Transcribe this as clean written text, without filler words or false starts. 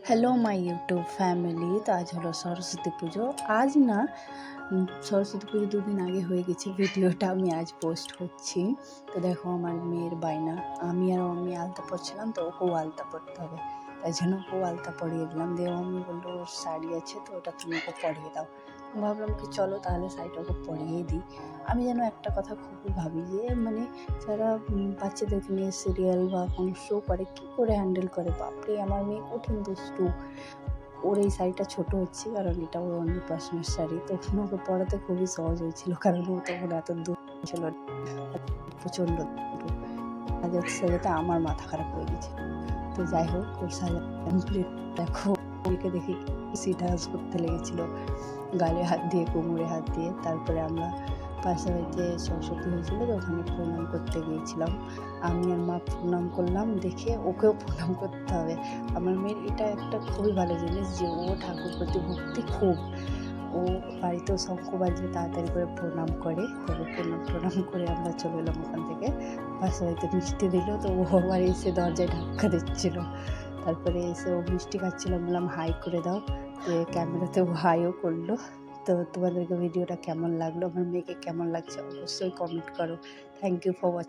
Hello my YouTube family. তো আজ হলো সরস্বতী পুজো। আজ না, সরস্বতী পুজো দুদিন আগে হয়ে গেছে। ভিডিওটা আমি আজ পোস্ট করছি। তো দেখো আমার মেয়ের বায়না, আমি আর আমি আলতা পরছিলাম, তো ওকেও আলতা পরতে হবে, তাই জন্য ওকেও আলতা পরিয়ে দিলাম। দিয়ে আমি বললো ওর শাড়ি আছে, তো ওটা তুমি ওকে পরিয়ে দাও। ভাবলাম কি চলো তাহলে শাড়িটা ওকে পরিয়েই দিই। আমি যেন একটা কথা খুবই ভাবি যে মানে যারা বাচ্চাদেরকে নিয়ে সিরিয়াল বা কোনো শো করে কী করে হ্যান্ডেল করে। বাপরে, আমার মেয়ে কঠিন দুষ্টু। ওর এই শাড়িটা ছোটো হচ্ছে কারণ এটা ওর অন্নপ্রাশনের শাড়ি, তখন ওকে পরাতে খুবই সহজ হয়েছিল কারণ ও তখন এত দূর ছিল, প্রচণ্ড সাজাতে সাজাতে আমার মাথা খারাপ হয়ে গেছে। তো যাই হোক, ওর সাজা কমপ্লিট। দেখো ওকে দেখে খুশি ডান্স করতে লেগেছিলো, গালে হাত দিয়ে কোমরে হাত দিয়ে। তারপরে আমরা পাশে বাড়িতে সরস্বতী হয়েছিল, তো ওখানে প্রণাম করতে গিয়েছিলাম। আমি আর মা প্রণাম করলাম, দেখে ওকেও প্রণাম করতে হবে। আমার মেয়ের এটা একটা খুবই ভালো জিনিস যে ও ঠাকুর প্রতি ভক্তি খুব। ও বাড়িতেও শঙ্খ বাজলে তাড়াতাড়ি করে প্রণাম করে। তারপর প্রণাম করে আমরা চলে এলাম ওখান থেকে। পাশে বাড়িতে মিষ্টি দিল, তো ও আবার এসে দরজায় ধাক্কা দিচ্ছিলো। তারপরে এসে ও মিষ্টি খাচ্ছিল, বললাম হাই করে দাও, ক্যামেরাতে ও হাইও করলো। তো তোমাদেরকে ভিডিওটা কেমন লাগলো, আমার মেয়েকে কেমন লাগছে অবশ্যই কমেন্ট করো। Thank you for watching.